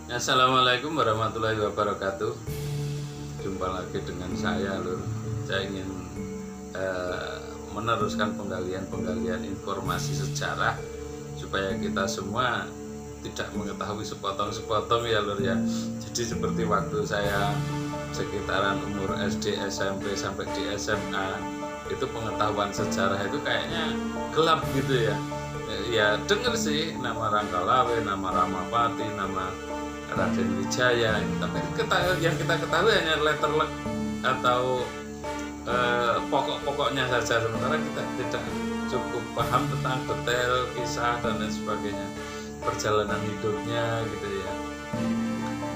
Assalamualaikum warahmatullahi wabarakatuh. Jumpa lagi dengan saya, Lur. Saya ingin meneruskan penggalian informasi sejarah supaya kita semua tidak mengetahui sepotong-sepotong ya, Lur ya. Jadi seperti waktu saya sekitaran umur SD, SMP sampai di SMA, itu pengetahuan sejarah itu kayaknya gelap gitu ya. Ya denger sih nama Ranggalawe, nama Ramapati, nama Raden Wijaya, tapi yang kita ketahui hanya letterlek atau pokok-pokoknya saja, sementara kita tidak cukup paham tentang detail kisah dan lain sebagainya, perjalanan hidupnya gitu ya.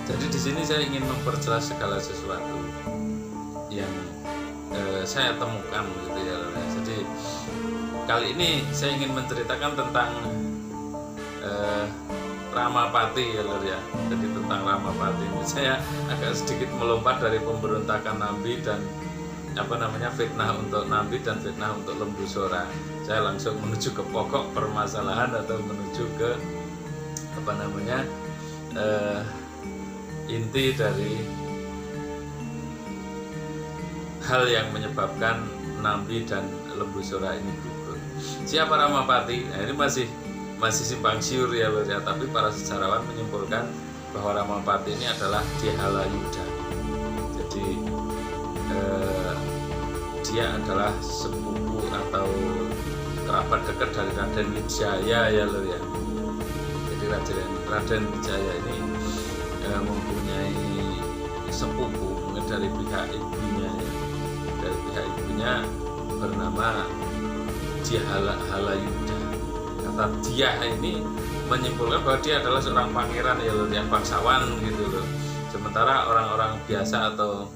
Jadi di sini saya ingin memperjelas segala sesuatu yang saya temukan gitu ya. Jadi kali ini saya ingin menceritakan tentang Ramapati ya, Lur ya. Jadi tentang Ramapati ini saya agak sedikit melompat dari pemberontakan Nambi dan fitnah untuk Nambi dan fitnah untuk Lembu Sora. Saya langsung menuju ke pokok permasalahan atau menuju ke inti dari hal yang menyebabkan Nambi dan Lembu Sora ini gugur. Siapa Ramapati? Nah, ini masih simpang siur ya, Lur ya, tapi para sejarawan menyimpulkan bahwa Ramapati ini adalah Dyahalayudha. Jadi dia adalah sepupu atau kerabat dekat dari Raden Wijaya ya, Lur ya. Jadi Raden Wijaya ini mempunyai sepupu dari pihak ibunya ya. Dari pihak ibunya bernama Dyahalayudha. Kata dia ini menyimpulkan bahwa dia adalah seorang pangeran ya, Lur, yang bangsawan gitu loh. Sementara orang-orang biasa atau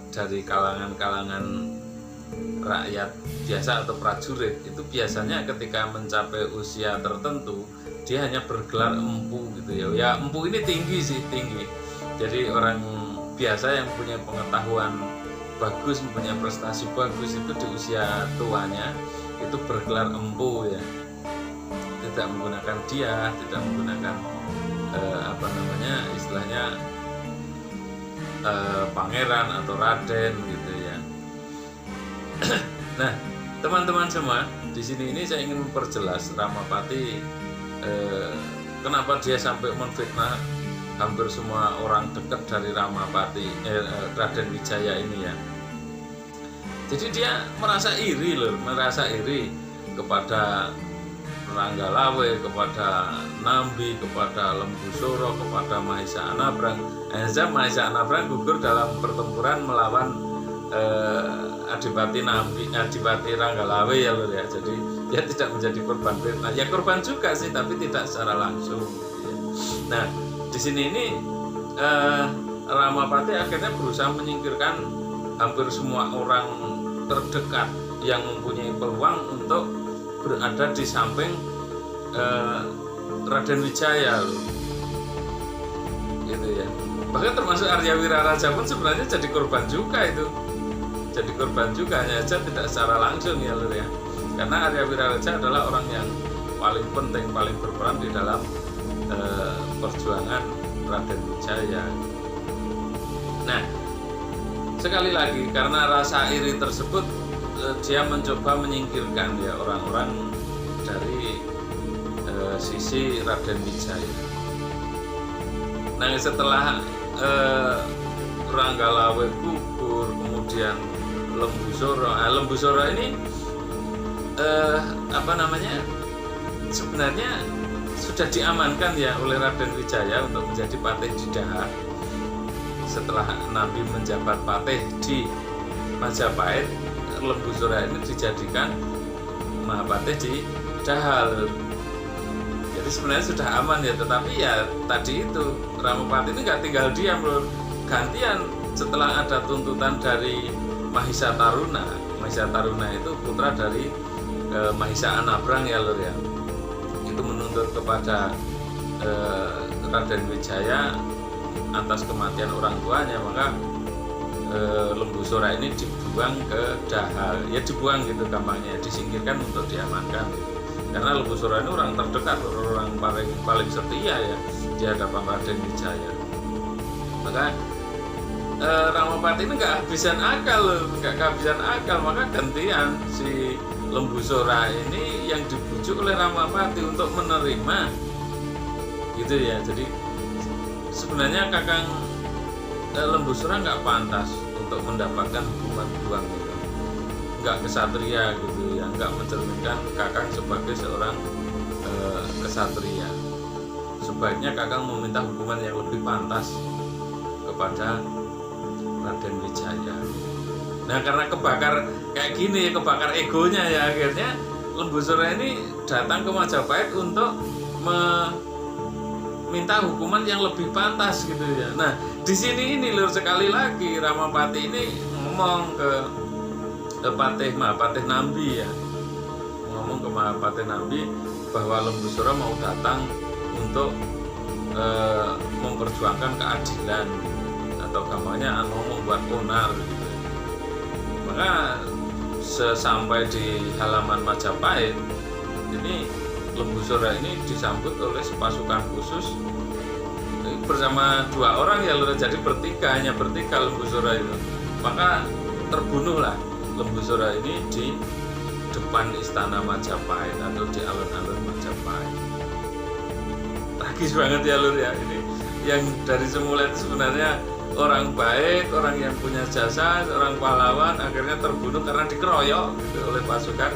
dari kalangan rakyat biasa atau prajurit itu biasanya ketika mencapai usia tertentu dia hanya bergelar empu gitu ya. Ya empu ini tinggi. Jadi orang biasa yang punya pengetahuan bagus, mempunyai prestasi bagus itu di usia tuanya itu bergelar empu ya, tidak menggunakan dia, tidak menggunakan istilahnya pangeran atau raden gitu ya. Nah, teman-teman semua, di sini ini saya ingin memperjelas Ramapati kenapa dia sampai menfitnah hampir semua orang dekat dari Raden Wijaya ini ya. Jadi dia merasa iri kepada Ranggalawe, kepada Nambi, kepada Lembu Sora, kepada Mahisa Anabrang. Mahisa Anabrang gugur dalam pertempuran melawan Adipati Ranggalawe ya, Lur ya. Jadi dia tidak menjadi korban fitnah. Ya korban juga sih, tapi tidak secara langsung. Ya. Nah, di sini ini Ramapati akhirnya berusaha menyingkirkan hampir semua orang terdekat yang mempunyai peluang untuk berada di samping Raden Wijaya gitu ya. Bahkan termasuk Arya Wiraraja pun sebenarnya jadi korban juga itu. Jadi korban juga, hanya saja tidak secara langsung ya, Lur ya. Karena Arya Wiraraja adalah orang yang paling penting, paling berperan di dalam perjuangan Raden Wijaya. Nah, sekali lagi karena rasa iri tersebut dia mencoba menyingkirkan ya orang-orang dari sisi Raden Wijaya. Nah, setelah Ranggalawe gugur, kemudian Lembu Sora ini sebenarnya sudah diamankan ya oleh Raden Wijaya untuk menjadi patih di Daha. Setelah Nambi menjabat patih di Majapahit, Lembu Sora ini dijadikan Mahapatih di Dahal. Jadi sebenarnya sudah aman ya, tetapi ya tadi itu Ramapati ini nggak tinggal diam, Lur. Gantian setelah ada tuntutan dari Mahisa Taruna. Mahisa Taruna itu putra dari Mahisa Anabrang ya, Lur ya. Itu menuntut kepada Raden Wijaya atas kematian orang tuanya, maka Lembu Sora ini dibuang ke Dahal. Ya dibuang gitu gampangnya, disingkirkan untuk diamankan. Karena Lembu Sora ini orang terdekat, orang paling setia ya di hadapan Raden Wijaya. Maka Ramapati ini nggak kehabisan akal, maka gantian si Lembu Sora ini yang dibujuk oleh Ramapati untuk menerima, gitu ya. Jadi sebenarnya Kakang Lembu Sora nggak pantas untuk mendapatkan hukuman buang itu, nggak kesatria gitu ya, nggak mencerminkan Kakang sebagai seorang kesatria. Sebaiknya Kakang meminta hukuman yang lebih pantas kepada Raden Wijaya. Nah, karena kebakar kayak gini, kebakar egonya ya, akhirnya Lembu Sora ini datang ke Majapahit untuk meminta hukuman yang lebih pantas gitu ya. Nah, di sini ini lur, sekali lagi Ramapati ini ngomong ke Mahapatih Nambi ya, ngomong ke Mahapatih Nambi bahwa Lembu Sora mau datang untuk memperjuangkan keadilan, atau gambarnya membuat onar gitu. Maka sesampai di halaman Majapahit ini, Lembu Sora ini disambut oleh pasukan khusus bersama 2 orang ya lur, jadi hanya bertiga Lembu Sora itu. Maka terbunuhlah Lembu Sora ini di depan istana Majapahit atau di alun-alun Majapahit. Tragis banget ya lur ya, ini yang dari semula itu sebenarnya orang baik, orang yang punya jasa, seorang pahlawan, akhirnya terbunuh karena dikeroyok gitu oleh pasukan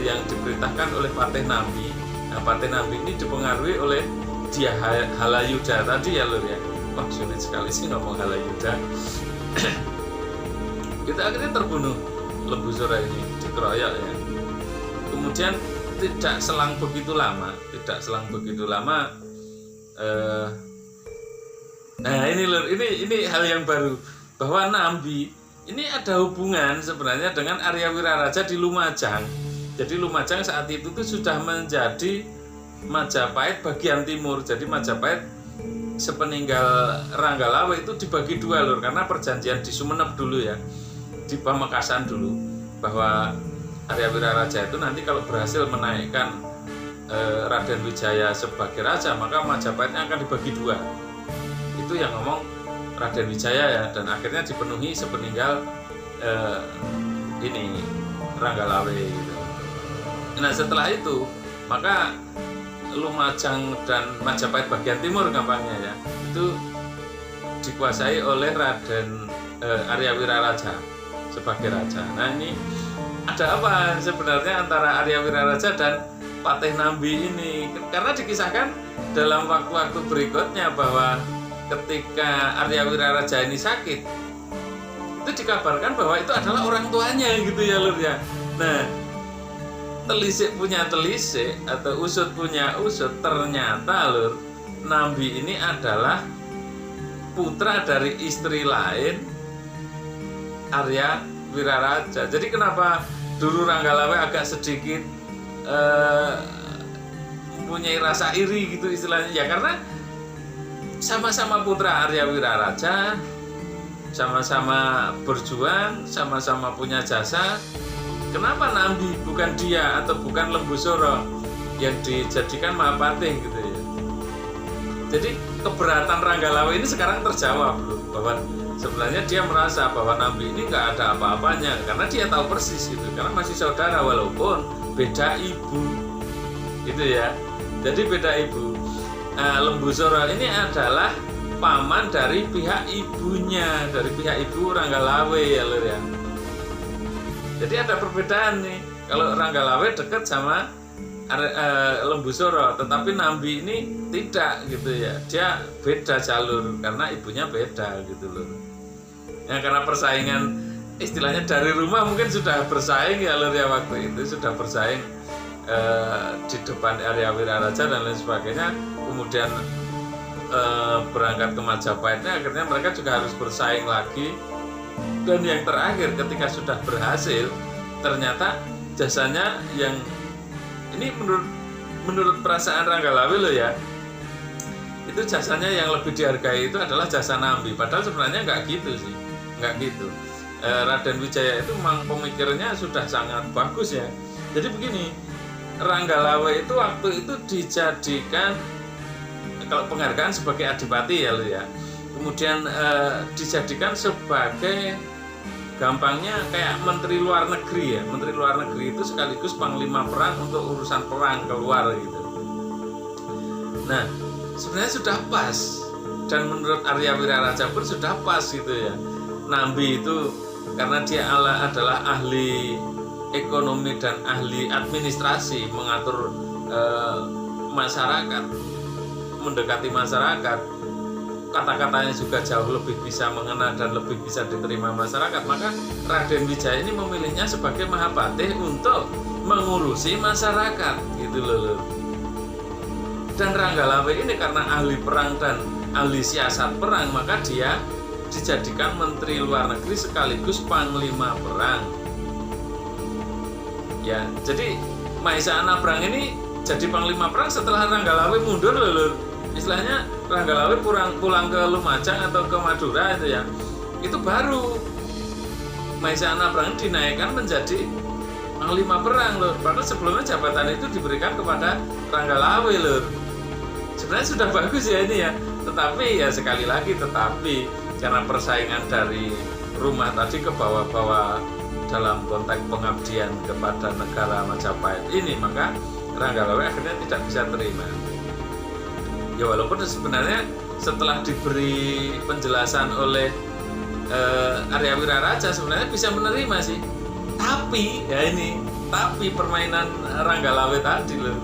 yang diperintahkan oleh Patih Nambi. Nah, Patih Nambi ini dipengaruhi oleh Dia Halayudha tadi ya lur ya. Wah, sulit sekali sih ngomong Halayudha. Kita akhirnya terbunuh Lembu Sora ini, dikeroyok ya. Kemudian tidak selang begitu lama, nah ini lur, ini hal yang baru, bahwa Nambi ini ada hubungan sebenarnya dengan Arya Wiraraja di Lumajang. Jadi Lumajang saat itu tuh sudah menjadi Majapahit bagian timur. Jadi Majapahit sepeninggal Ranggalawe itu dibagi 2 lur, karena perjanjian di Sumenep dulu ya, di Pamekasan dulu, bahwa Arya Wiraraja itu nanti kalau berhasil menaikkan Raden Wijaya sebagai raja, maka Majapahitnya akan dibagi 2. Itu yang ngomong Raden Wijaya ya, dan akhirnya dipenuhi sepeninggal ini Ranggalawe gitu. Nah, setelah itu maka Lumajang dan Majapahit bagian timur gampangnya ya, itu dikuasai oleh Raden Arya Wiraraja sebagai raja. Nah, ini ada apa sebenarnya antara Arya Wiraraja dan Patih Nambi ini? Karena dikisahkan dalam waktu-waktu berikutnya bahwa ketika Arya Wiraraja ini sakit, itu dikabarkan bahwa itu adalah orang tuanya gitu ya lur ya. Nah, telisik punya telisik atau usut punya usut, ternyata lur, Nambi ini adalah putra dari istri lain Arya Wiraraja. Jadi kenapa dulu Ranggalawe agak sedikit mempunyai rasa iri gitu istilahnya ya, karena sama-sama putra Arya Wiraraja, sama-sama berjuang, sama-sama punya jasa. Kenapa Nambi bukan dia atau bukan Lembu Sora yang dijadikan Mahapatih gitu ya. Jadi keberatan Ranggalawe ini sekarang terjawab loh, bahwa sebenarnya dia merasa bahwa Nambi ini nggak ada apa-apanya, karena dia tahu persis gitu, karena masih saudara walaupun beda ibu gitu ya. Jadi beda ibu. Nah, Lembu Sora ini adalah paman dari pihak ibunya, dari pihak ibu Ranggalawe ya lur ya. Jadi ada perbedaan nih. Kalau Ranggalawe dekat sama Lembu Sora, tetapi Nambi ini tidak gitu ya. Dia beda jalur karena ibunya beda gitu loh. Ya, karena persaingan istilahnya dari rumah mungkin sudah bersaing ya lur ya, waktu itu sudah bersaing di depan Arya Wiraraja dan lain sebagainya. Kemudian berangkat ke Majapahitnya, akhirnya mereka juga harus bersaing lagi. Dan yang terakhir ketika sudah berhasil, ternyata jasanya yang ini menurut perasaan Ranggalawe loh ya, itu jasanya yang lebih dihargai itu adalah jasa Nambi. Padahal sebenarnya nggak gitu sih, nggak gitu. Raden Wijaya itu memang pemikirannya sudah sangat bagus ya. Jadi begini, Ranggalawe itu waktu itu dijadikan kalau penghargaan sebagai adipati ya, ya. Kemudian dijadikan sebagai gampangnya kayak menteri luar negeri ya. Menteri luar negeri itu sekaligus panglima perang untuk urusan perang keluar gitu. Nah, sebenarnya sudah pas, dan menurut Arya Wiraraja pun sudah pas gitu ya. Nambi itu karena dia adalah ahli ekonomi dan ahli administrasi, mengatur masyarakat, mendekati masyarakat, kata-katanya juga jauh lebih bisa mengena dan lebih bisa diterima masyarakat, maka Raden Wijaya ini memilihnya sebagai Mahapatih untuk mengurusi masyarakat gitu loh. Dan Ranggalawe ini karena ahli perang dan ahli siasat perang, maka dia dijadikan menteri luar negeri sekaligus panglima perang. Ya, jadi Maisa Anabrang ini jadi panglima perang setelah Ranggalawe mundur loh. Istilahnya Ranggalawe pulang ke Lumajang atau ke Madura itu ya. Itu baru Maisa Anabrang dinaikkan menjadi panglima perang loh. Padahal sebelumnya jabatan itu diberikan kepada Ranggalawe loh. Sebenarnya sudah bagus ya ini ya, tetapi ya sekali lagi karena persaingan dari rumah tadi ke bawah-bawah dalam konteks pengabdian kepada negara Majapahit ini, maka Ranggalawe akhirnya tidak bisa terima. Ya walaupun sebenarnya setelah diberi penjelasan oleh Arya Wiraraja sebenarnya bisa menerima sih, tapi permainan Ranggalawe tadi loh,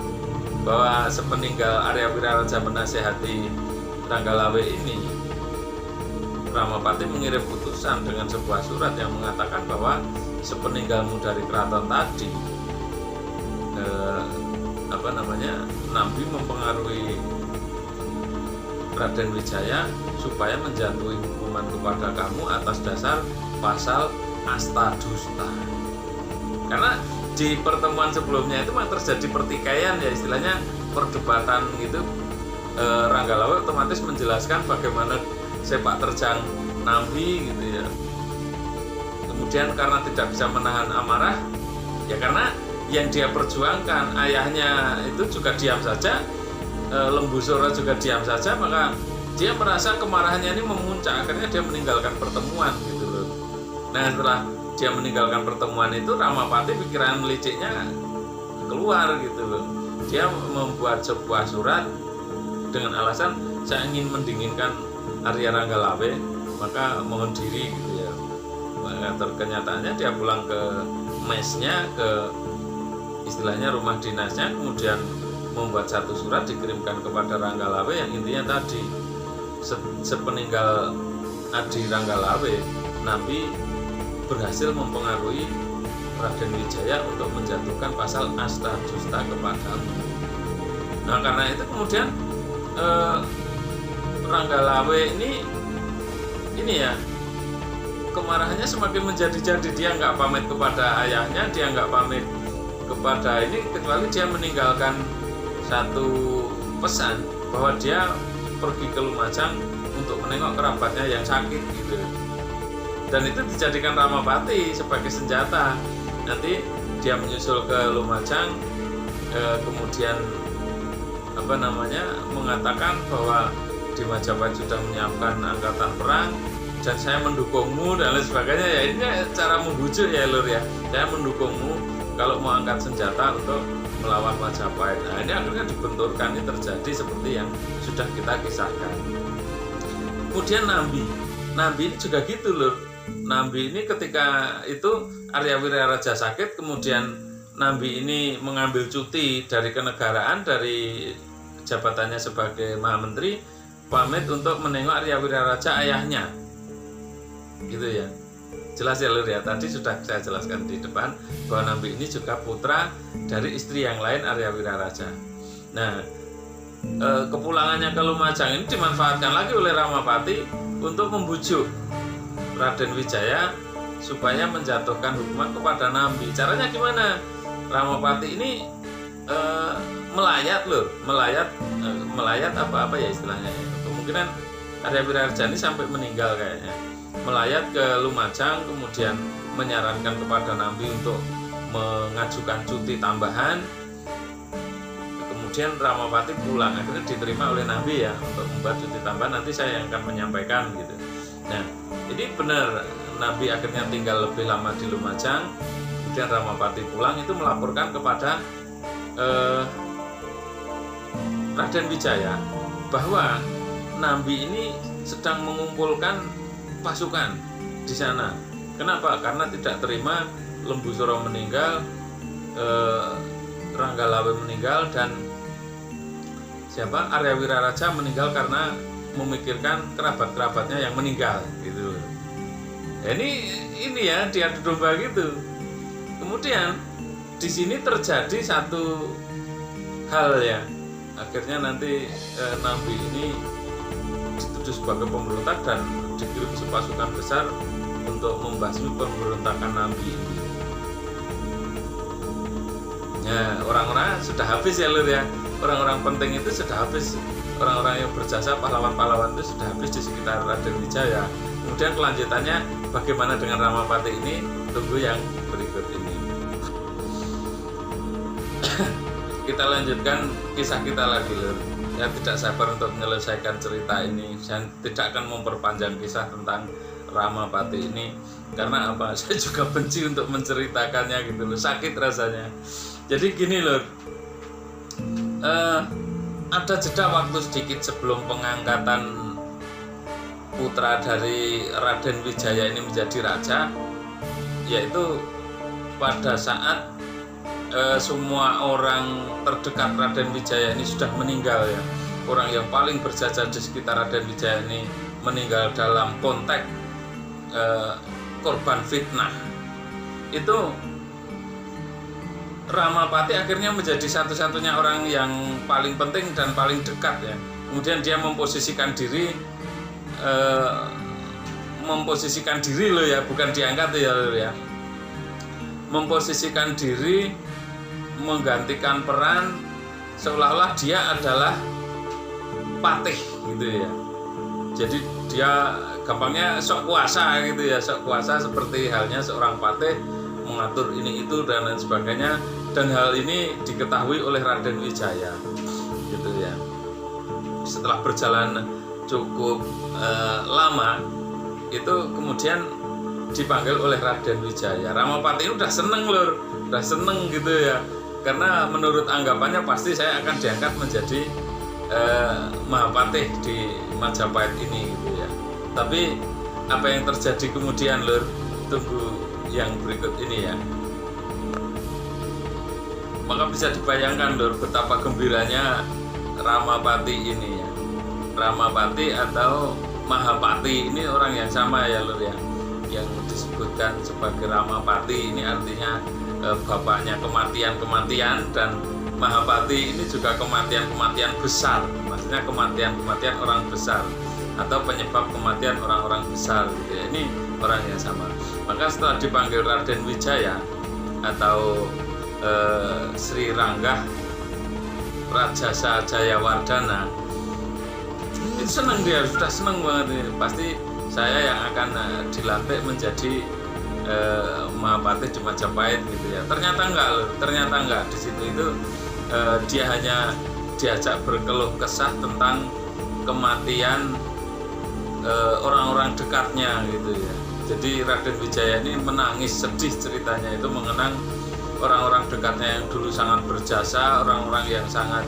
bahwa sepeninggal Arya Wiraraja menasihati Ranggalawe ini, Ramapati mengirim putusan dengan sebuah surat yang mengatakan bahwa sepeninggalmu dari keraton tadi, Nambi mempengaruhi Raden Wijaya supaya menjatuhi hukuman kepada kamu atas dasar pasal asta dusta. Karena di pertemuan sebelumnya itu memang terjadi pertikaian ya, istilahnya perdebatan gitu. Ranggalawe otomatis menjelaskan bagaimana sepak terjang Nambi gitu ya. Kemudian karena tidak bisa menahan amarah, ya karena yang dia perjuangkan ayahnya itu juga diam saja, Lembu Sora juga diam saja, maka dia merasa kemarahannya ini memuncak, akhirnya dia meninggalkan pertemuan gitu loh. Nah setelah dia meninggalkan pertemuan itu, Ramapati pikiran liciknya keluar gitu loh. Dia membuat sebuah surat dengan alasan saya ingin mendinginkan Arya Ranggalawe, maka mohon diri gitu ya. Maka kenyataannya dia pulang ke mesnya, ke istilahnya rumah dinasnya, kemudian membuat satu surat dikirimkan kepada Ranggalawe yang intinya tadi, sepeninggal Adi Ranggalawe, Nambi berhasil mempengaruhi Raden Wijaya untuk menjatuhkan pasal asta dusta kepadamu. Nah karena itu kemudian Ranggalawe ini ya, kemarahannya semakin menjadi-jadi. Dia nggak pamit kepada ayahnya, dia nggak pamit kepada ini, kecuali dia meninggalkan satu pesan bahwa dia pergi ke Lumajang untuk menengok kerabatnya yang sakit gitu. Dan itu dijadikan Ramapati sebagai senjata. Nanti dia menyusul ke Lumajang, kemudian mengatakan bahwa di Majapahit sudah menyiapkan angkatan perang dan saya mendukungmu dan lain sebagainya ya. Ini cara membujuk ya lur ya, saya mendukungmu kalau mau angkat senjata untuk melawan Majapahit. Nah ini akhirnya dibenturkan, ini terjadi seperti yang sudah kita kisahkan. Kemudian Nambi ini juga gitu lur. Nambi ini ketika itu Arya Wiraraja sakit, kemudian Nambi ini mengambil cuti dari kenegaraan, dari jabatannya sebagai Mahamenteri, pamit untuk menengok Arya Wiraraja ayahnya gitu ya. Jelas ya lur ya, tadi sudah saya jelaskan di depan bahwa Nambi ini juga putra dari istri yang lain Arya Wiraraja. Nah kepulangannya ke Lumajang ini dimanfaatkan lagi oleh Ramapati untuk membujuk Raden Wijaya supaya menjatuhkan hukuman kepada Nambi. Caranya gimana? Ramapati ini melayat apa ya istilahnya. Kemungkinan Arya Wiraraja ini sampai meninggal kayaknya. Melayat ke Lumajang, kemudian menyarankan kepada Nambi untuk mengajukan cuti tambahan kemudian Ramapati pulang, akhirnya diterima oleh Nabi ya untuk membuat cuti tambahan. Nanti saya yang akan menyampaikan gitu. Nah, ini benar, Nabi akhirnya tinggal lebih lama di Lumajang, kemudian Ramapati pulang itu melaporkan kepada Raden Wijaya bahwa Nabi ini sedang mengumpulkan pasukan di sana. Kenapa? Karena tidak terima Lembusura meninggal, Ranggalawe meninggal, dan Arya Wiraraja meninggal karena memikirkan kerabat-kerabatnya yang meninggal gitu. Nah, ini ya diadu domba gitu. Kemudian di sini terjadi satu hal ya. Akhirnya nanti Nabi ini dituduh sebagai pemberontak dan dikirim sepasukan besar untuk membasmi pemberontakan Nabi ini. Ya, orang-orang sudah habis ya Lur ya. Orang-orang penting itu sudah habis. Orang-orang yang berjasa, pahlawan-pahlawan itu sudah habis di sekitar Raden Wijaya. Kemudian kelanjutannya bagaimana dengan Ramapati ini, tunggu yang berikut ini. Kita lanjutkan kisah kita lagi Lur. Ya, tidak sabar untuk menyelesaikan cerita ini. Saya tidak akan memperpanjang kisah tentang Ramapati ini karena apa? Saya juga benci untuk menceritakannya gitu loh, sakit rasanya. Jadi gini Lur, ada jeda waktu sedikit sebelum pengangkatan putra dari Raden Wijaya ini menjadi raja, yaitu pada saat semua orang terdekat Raden Wijaya ini sudah meninggal ya. Orang yang paling berjasa di sekitar Raden Wijaya ini meninggal dalam konteks korban fitnah. Itu Ramapati akhirnya menjadi satu-satunya orang yang paling penting dan paling dekat ya. Kemudian dia memposisikan diri loh ya, bukan diangkat ya loh ya. Memposisikan diri, menggantikan peran seolah-olah dia adalah patih gitu ya. Jadi dia gampangnya sok kuasa gitu ya, sok kuasa seperti halnya seorang patih mengatur ini itu dan lain sebagainya, dan hal ini diketahui oleh Raden Wijaya gitu ya. Setelah berjalan cukup lama itu kemudian dipanggil oleh Raden Wijaya. Ramapati ini udah seneng Lur, udah seneng gitu ya, karena menurut anggapannya pasti saya akan diangkat menjadi Mahapatih di Majapahit ini gitu ya. Tapi apa yang terjadi kemudian Lur, tunggu yang berikut ini ya. Maka bisa dibayangkan Lur betapa gembiranya Ramapati ini ya. Ramapati atau Mahapati ini orang yang sama ya Lur ya. Yang disebutkan sebagai Ramapati ini artinya bapaknya kematian-kematian, dan Mahapati ini juga kematian-kematian besar. Maksudnya kematian-kematian orang besar atau penyebab kematian orang-orang besar gitu ya. Ini orang yang sama. Maka setelah dipanggil Raden Wijaya atau Sri Ranggah Rajasa Jayawardana, itu seneng, dia sudah seneng banget ini. Pasti saya yang akan dilantik menjadi Mahapatih di Majapahit gitu ya. Ternyata enggak. Di situ itu dia hanya diajak berkeluh kesah tentang kematian orang-orang dekatnya gitu ya. Jadi Raden Wijaya ini menangis sedih ceritanya itu mengenang orang-orang dekatnya yang dulu sangat berjasa, orang-orang yang sangat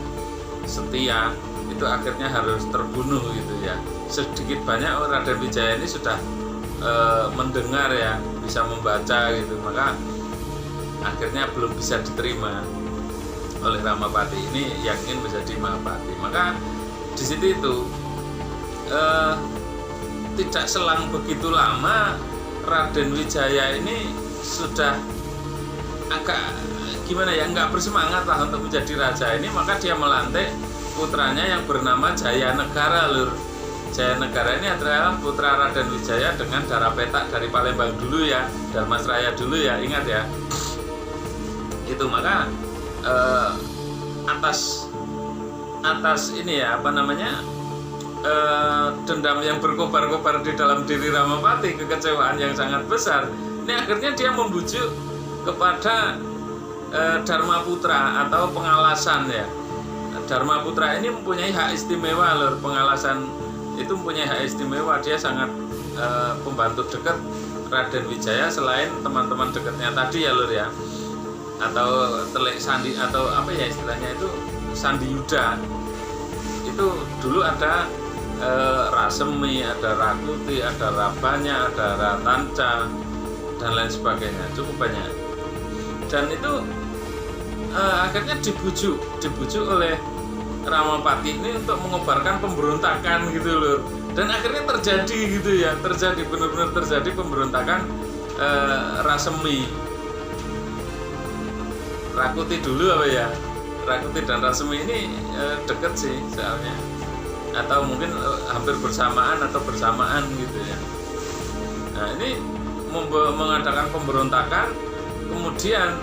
setia itu akhirnya harus terbunuh gitu ya. Sedikit banyak Raden Wijaya ini sudah mendengar ya, bisa membaca gitu, maka akhirnya belum bisa diterima oleh Ramapati ini yang ingin menjadi Mahapati. Maka di situ itu tidak selang begitu lama Raden Wijaya ini sudah agak gimana ya, nggak bersemangat lah untuk menjadi raja ini. Maka dia melantik putranya yang bernama Jayanegara Lur. Jayanegara ini adalah putra Raden Wijaya dengan darah petak dari Palembang dulu ya, Dharmasraya dulu ya, ingat ya. Itu maka atas ini ya, apa namanya, dendam yang berkobar-kobar di dalam diri Ramapati, kekecewaan yang sangat besar, ini akhirnya dia membujuk kepada Dharma Putra atau pengalasan ya. Dharma Putra ini mempunyai hak istimewa lur, pengalasan itu mempunyai hak istimewa. Dia sangat pembantu dekat Raden Wijaya selain teman-teman dekatnya tadi ya lur ya, atau telik sandi atau apa ya istilahnya itu Sandi Yuda. Itu dulu ada Rasemi, ada Rakuti, ada Rabanya, ada Ratanca dan lain sebagainya, cukup banyak. Dan itu akhirnya dibujuk oleh Ramapati ini untuk mengobarkan pemberontakan gitu loh. Dan akhirnya terjadi gitu ya, benar-benar terjadi pemberontakan Rasemi. Rakuti dulu apa ya? Rakuti dan Rasemi ini deket sih soalnya, atau mungkin hampir bersamaan gitu ya. Nah ini mengadakan pemberontakan, kemudian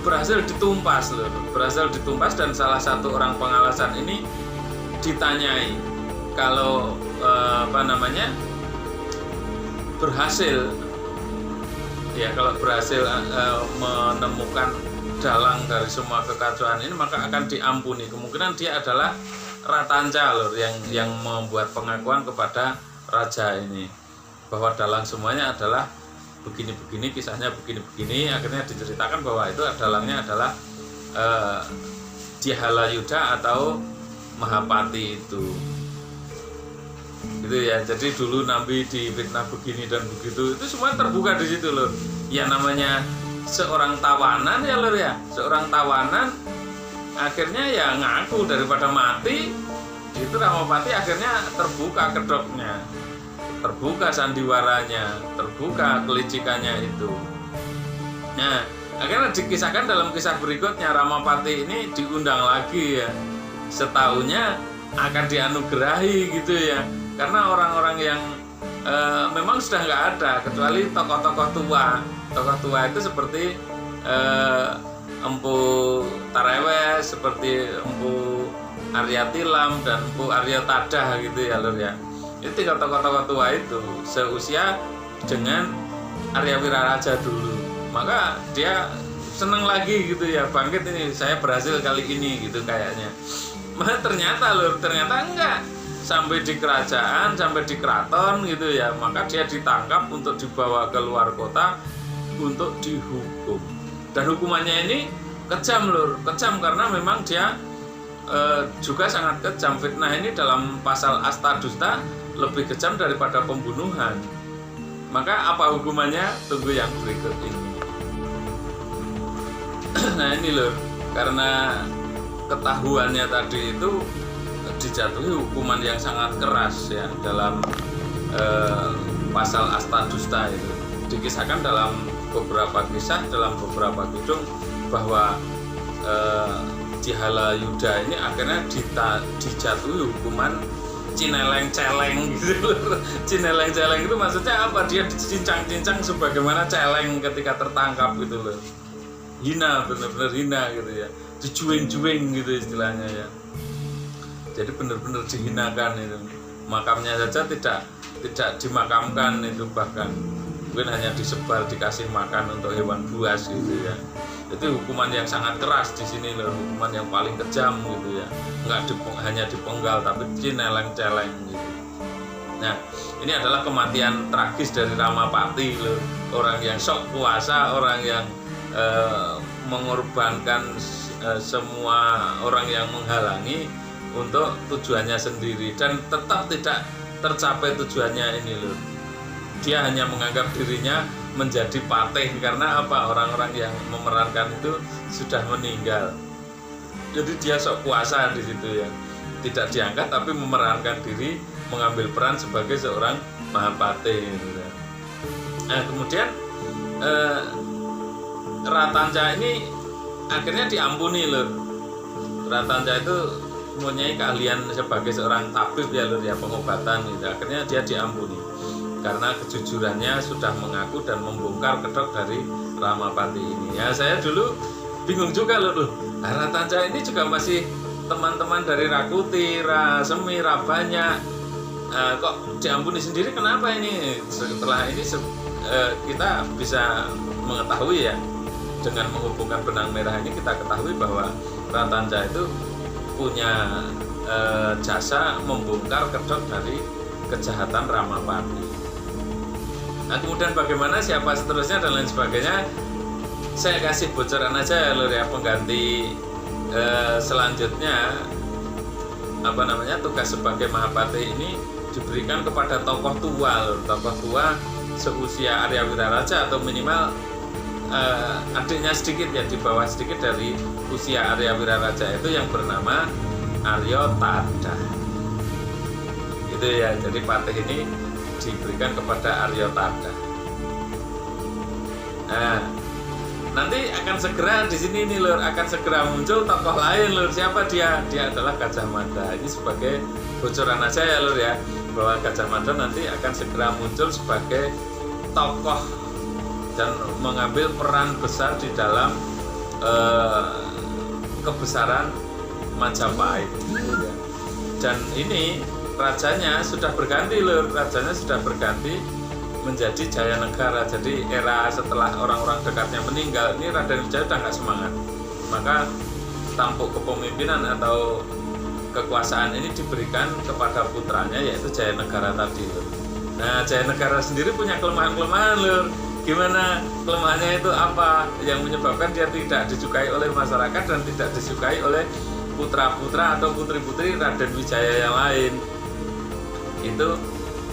berhasil ditumpas dan salah satu orang pengalasan ini ditanyai kalau berhasil menemukan dalang dari semua kekacauan ini maka akan diampuni. Kemungkinan dia adalah Ratanca lur yang membuat pengakuan kepada raja ini bahwa dalang semuanya adalah begini-begini, kisahnya begini-begini. Akhirnya diceritakan bahwa itu dalangnya adalah Dihala Yuda atau Mahapati itu. Gitu ya. Jadi dulu Nabi difitnah begini dan begitu. Itu semua terbuka di situ loh. Ya namanya seorang tawanan ya lur ya. Seorang tawanan akhirnya ya ngaku daripada mati. Itu Ramapati akhirnya terbuka kedoknya, terbuka sandiwaranya, terbuka kelicikannya itu. Nah, akhirnya dikisahkan dalam kisah berikutnya Ramapati ini diundang lagi ya. Setahunnya akan dianugerahi gitu ya. Karena orang-orang yang memang sudah nggak ada kecuali tokoh-tokoh tua. Tokoh tua itu seperti Empu Tarewes, seperti Empu Arya Tilam dan Empu Arya Tadah gitu ya lur ya. Itu tiga tokoh-tokoh tua itu seusia dengan Arya Wiraraja dulu. Maka dia seneng lagi gitu ya, bangkit ini saya berhasil kali ini gitu kayaknya. Maka ternyata enggak, sampai di kerajaan, sampai di keraton gitu ya. Maka dia ditangkap untuk dibawa ke luar kota untuk dihukum. Dan hukumannya ini kejam lur, kejam karena memang dia juga sangat kejam. Fitnah ini dalam pasal Astadusta lebih kejam daripada pembunuhan. Maka apa hukumannya? Tunggu yang berikut ini. Nah ini loh, karena ketahuannya tadi itu dijatuhi hukuman yang sangat keras ya dalam pasal Astadusta itu. Dikisahkan dalam beberapa kisah, dalam beberapa kidung bahwa Dihala Yuda ini akhirnya dijatuhi hukuman cineleng-celeng gitu. Cineleng-celeng itu maksudnya apa? Dia dicincang-cincang sebagaimana celeng ketika tertangkap gitu loh. Hina, benar-benar hina gitu ya. Dijueng-jueng gitu istilahnya ya. Jadi benar-benar dihinakan itu. Makamnya saja tidak dimakamkan itu, bahkan mungkin hanya disebar, dikasih makan untuk hewan buas gitu ya. Itu hukuman yang sangat keras di sini loh, hukuman yang paling kejam gitu ya. Enggak hanya dipenggal tapi cineleng-celeng gitu. Nah, ini adalah kematian tragis dari Ramapati loh. Orang yang sok kuasa, orang yang mengorbankan semua orang yang menghalangi untuk tujuannya sendiri dan tetap tidak tercapai tujuannya ini loh. Dia hanya menganggap dirinya menjadi patih karena apa? Orang-orang yang memerankan itu sudah meninggal. Jadi dia sok kuasa di situ ya. Tidak diangkat tapi memerankan diri, mengambil peran sebagai seorang Mahapatih gitu. Nah, kemudian Ratanca ini akhirnya diampuni loh. Ratanca itu mempunyai keahlian sebagai seorang tabib ya lur ya, pengobatan gitu. Akhirnya dia diampuni karena kejujurannya sudah mengaku dan membongkar kedok dari Ramapati ini. Ya saya dulu bingung juga loh. Ratanca ini juga masih teman-teman dari Rakuti, Rasemi, Rabanya. Kok diampuni sendiri, kenapa ini? Setelah ini kita bisa mengetahui ya, dengan menghubungkan benang merah ini kita ketahui bahwa Ratanca itu punya jasa membongkar kedok dari kejahatan Ramapati. Nah, kemudian bagaimana, siapa seterusnya dan lain sebagainya, saya kasih bocoran aja ya lur ya. Pengganti selanjutnya tugas sebagai Mahapati ini diberikan kepada tokoh tua lur. Tokoh tua seusia Arya Wiraraja atau minimal adiknya sedikit ya, di bawah sedikit dari usia Arya Wiraraja, itu yang bernama Arya Tada. Itu ya, jadi patih ini diberikan kepada Arya Tada. Nah, nanti akan segera di sini nih lur, akan segera muncul tokoh lain lur. Siapa dia? Dia adalah Gajah Mada. Ini sebagai bocoran aja ya lur ya, bahwa Gajah Mada nanti akan segera muncul sebagai tokoh dan mengambil peran besar di dalam kebesaran Majapahit. Dan ini rajanya sudah berganti lur, rajanya sudah berganti menjadi Jayanegara. Jadi era setelah orang-orang dekatnya meninggal, ini Raden Wijaya sudah nggak semangat, maka tampuk kepemimpinan atau kekuasaan ini diberikan kepada putranya, yaitu Jayanegara tadi lur. Nah, Jayanegara sendiri punya kelemahan-kelemahan lur. Gimana kelemahannya itu apa? Yang menyebabkan dia tidak disukai oleh masyarakat dan tidak disukai oleh putra-putra atau putri-putri Raden Wijaya yang lain. Itu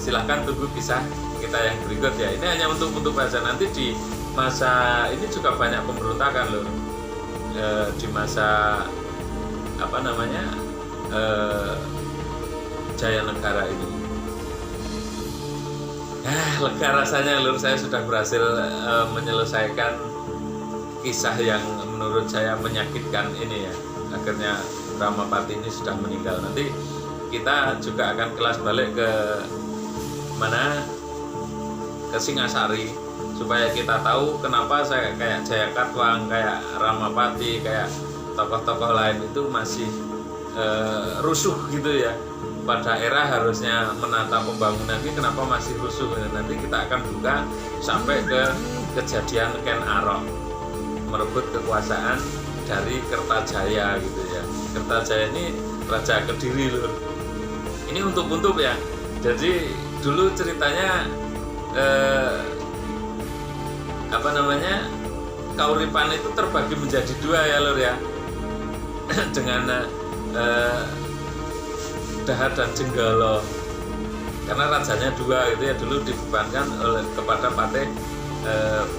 silahkan tunggu kisah kita yang berikut ya. Ini hanya untuk baca. Nanti di masa ini juga banyak pemberontakan loh. Di masa Jayanegara ini. Lega rasanya lur, saya sudah berhasil menyelesaikan kisah yang menurut saya menyakitkan ini ya. Akhirnya Ramapati ini sudah meninggal. Nanti kita juga akan kelas balik ke mana, ke Singasari, supaya kita tahu kenapa saya kayak Jayakatwang, kayak Ramapati, kayak tokoh-tokoh lain itu masih rusuh gitu ya. Pada era harusnya menata pembangunan ini kenapa masih rusuh? Nanti kita akan buka sampai ke kejadian Ken Arok merebut kekuasaan dari Kertajaya gitu ya. Kertajaya ini Raja Kediri lur. Ini untuk ya. Jadi dulu ceritanya Kauripan itu terbagi menjadi dua ya lur ya. Dengan Dahar dan Jenggala, karena rajanya dua gitu ya, dulu dibebankan kepada Patih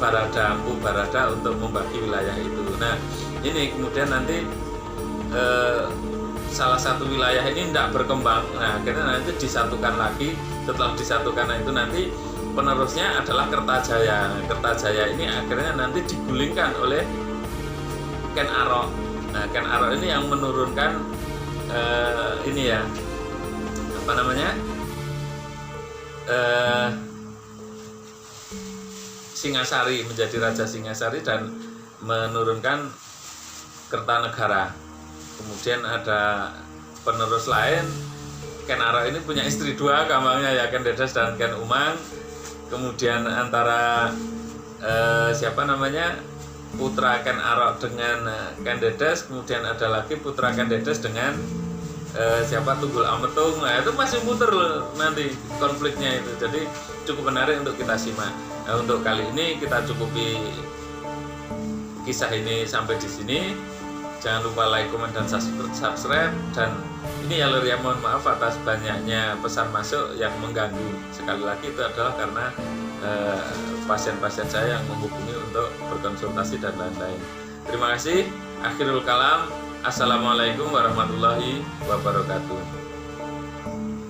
Barada, Empu Barada untuk membagi wilayah itu. Nah ini kemudian nanti salah satu wilayah ini tidak berkembang, nah akhirnya nanti disatukan lagi. Setelah disatukan itu nanti penerusnya adalah Kertajaya. Nah, Kertajaya ini akhirnya nanti digulingkan oleh Ken Arok. Nah Ken Arok ini yang menurunkan Singasari, menjadi Raja Singasari dan menurunkan Kertanegara. Kemudian ada penerus lain. Ken Arok ini punya istri dua gampangnya ya, Ken Dedes dan Ken Umang. Kemudian antara putra Ken Arok dengan Ken Dedes, kemudian ada lagi putra Ken Dedes dengan Tunggul Ametung. Nah itu masih muter loh nanti konfliknya itu. Jadi cukup menarik untuk kita simak. Nah, untuk kali ini kita cukupi kisah ini sampai di sini. Jangan lupa like, komen, dan subscribe. Dan ini ya lur ya, mohon maaf atas banyaknya pesan masuk yang mengganggu. Sekali lagi itu adalah karena pasien-pasien saya yang menghubungi untuk berkonsultasi dan lain-lain. Terima kasih. Akhirul kalam. Assalamualaikum warahmatullahi wabarakatuh.